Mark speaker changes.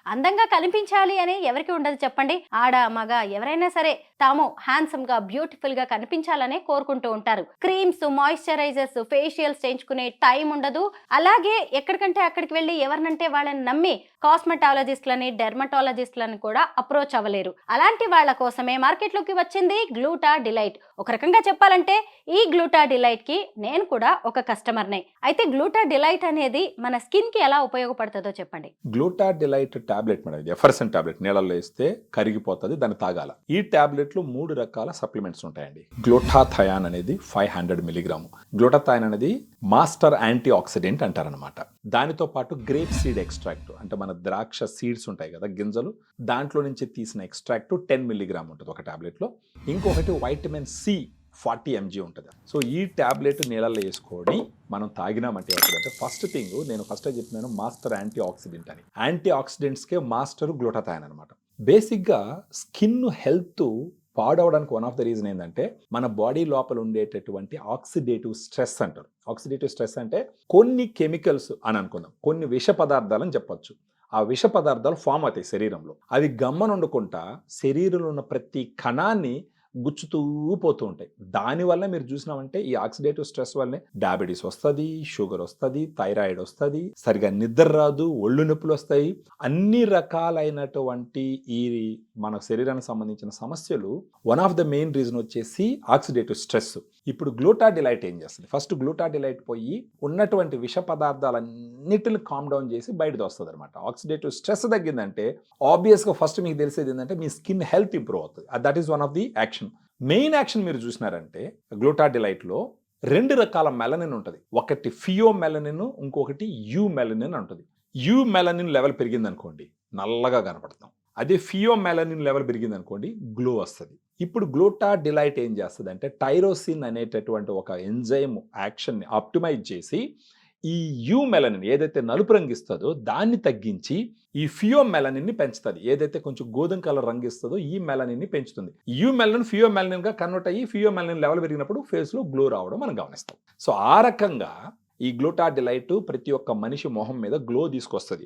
Speaker 1: అందంగా కనిపించాలి అని ఎవరికి ఉండదు చెప్పండి. ఆడ, మగ ఎవరైనా సరే తాము హ్యాండ్సమ్ గా, బ్యూటిఫుల్ గా కనిపించాలనే కోరుకుంటూ ఉంటారు. క్రీమ్స్, మాయిశ్చరైజర్స్, ఫేషియల్స్ చేయించుకునే టైం ఉండదు. అలాగే ఎక్కడికంటే అక్కడికి వెళ్ళి ఎవరినంటే వాళ్ళని నమ్మి కాస్మెటాలజిస్ట్‌లని, డెర్మటాలజిస్ట్‌లని కూడా అప్రోచ్ అవ్వలేరు. అలాంటి వాళ్ళ కోసమే మార్కెట్‌లోకి వచ్చింది గ్లూటా డిలైట్. ఒక రకంగా చెప్పాలంటే ఈ గ్లూటా డిలైట్‌కి నేను కూడా ఒక కస్టమర్‌నే. అయితే గ్లూటా డిలైట్ అనేది మన స్కిన్‌కి ఎలా ఉపయోగపడుతుందో చెప్పండి.
Speaker 2: గ్లూటా డిలైట్ టాబ్లెట్ మేడం, ఇది ఎఫర్సన్ టాబ్లెట్. నీళ్ళల్లో వేస్తే కరిగిపోతుంది, దాన్ని తాగాల. ఈ టాబ్లెట్లు 3 రకాల సప్లిమెంట్స్ ఉంటాయండి. గ్లూటాథయాన్ అనేది 500 మిలీగ్రాము. గ్లూటాథయాన్ అనేది మాస్టర్ యాంటీ ఆక్సిడెంట్ అంటారనమాట. దానితో పాటు గ్రేప్ సీడ్ ఎక్స్ట్రాక్ట్, అంటే మన ద్రాక్ష సీడ్స్ ఉంటాయి కదా, గింజలు, దాంట్లో నుంచి తీసిన ఎక్స్ట్రాక్ట్ 10 మిలీగ్రామ్ ఉంటుంది ఒక టాబ్లెట్లో. ఇంకొకటి వైటమిన్ సి 40 mg ఉంటుంది. సో ఈ ట్యాబ్లెట్ నీళ్ళల్లో వేసుకొని మనం తాగినామంటే ఏమవుతుందంటే, ఫస్ట్ థింగ్ నేను ఫస్ట్ చెప్పినాను మాస్టర్ యాంటీ ఆక్సిడెంట్ అని. యాంటీ ఆక్సిడెంట్స్కే మాస్టర్ గ్లూటాథయాన్ అనమాట. బేసిక్గా స్కిన్ హెల్త్ పాడవడానికి వన్ ఆఫ్ ద రీజన్ ఏంటంటే, మన బాడీ లోపల ఉండేటటువంటి ఆక్సిడేటివ్ స్ట్రెస్ అంటారు. ఆక్సిడేటివ్ స్ట్రెస్ అంటే కొన్ని కెమికల్స్ అని అనుకుందాం, కొన్ని విష పదార్థాలని చెప్పొచ్చు. ఆ విష పదార్థాలు ఫామ్ అవుతాయి శరీరంలో. అవి గమ్మనుండకుండా శరీరంలో ఉన్న ప్రతి కణాన్ని గుచ్చుతూ పోతూ ఉంటాయి. దానివల్ల మీరు చూసినామంటే ఈ ఆక్సిడేటివ్ స్ట్రెస్ వల్లనే డయాబెటీస్ వస్తుంది, షుగర్ వస్తుంది, థైరాయిడ్ వస్తుంది, సరిగా నిద్ర రాదు, ఒళ్ళు నొప్పులు వస్తాయి. అన్ని రకాలైనటువంటి ఈ మన శరీరానికి సంబంధించిన సమస్యలు one of the main reason వచ్చేసి ఆక్సిడేటివ్ స్ట్రెస్. ఇప్పుడు గ్లూటా డిలైట్ ఏం చేస్తుంది? ఫస్ట్ గ్లూటా డిలైట్ పోయి ఉన్నటువంటి విష పదార్థాలన్నిటిని కామ్ డౌన్ చేసి బయటకు వస్తుంది అనమాట. ఆక్సిడేటివ్ స్ట్రెస్ తగ్గిందంటే ఆబ్వియస్గా ఫస్ట్ మీకు తెలిసేది ఏంటంటే మీ స్కిన్ హెల్త్ ఇంప్రూవ్ అవుతుంది. That is one of the action. Main action మీరు చూసినారంటే గ్లూటా డిలైట్లో 2 రకాల మెలనిన్ ఉంటుంది. ఒకటి ఫియో మెలనిన్, ఇంకొకటి యూ మెలనిన్ ఉంటుంది. యూ మెలనిన్ లెవెల్ పెరిగింది అనుకోండి నల్లగా కనపడతాం. అదే ఫియో మెలనిన్ లెవెల్ పెరిగింది అనుకోండి గ్లో వస్తుంది. ఇప్పుడు గ్లూటా డిలైట్ ఏం చేస్తుంది అంటే, టైరోసిన్ అనేటటువంటి ఒక ఎంజైమ్ యాక్షన్ని ఆప్టిమైజ్ చేసి ఈ యూ మెలనిన్ ఏదైతే నలుపు రంగు ఇస్తుందో దాన్ని తగ్గించి ఈ ఫియో మెలనిన్ ని పెంచుతుంది. ఏదైతే కొంచెం గోధుమ కలర్ రంగు ఇస్తుందో ఈ మెలనిన్ ని పెంచుతుంది. యూ మెలనిన్ ఫియో మెలనిన్ గా కన్వర్ట్ అయ్యి ఫియో మెలనిన్ లెవెల్ పెరిగినప్పుడు ఫేస్ లో గ్లో రావడం మనం గమనిస్తాం. సో ఆ రకంగా ఈ గ్లూటా డిలైట్ ప్రతి ఒక్క మనిషి మొహం మీద గ్లో తీసుకొస్తుంది.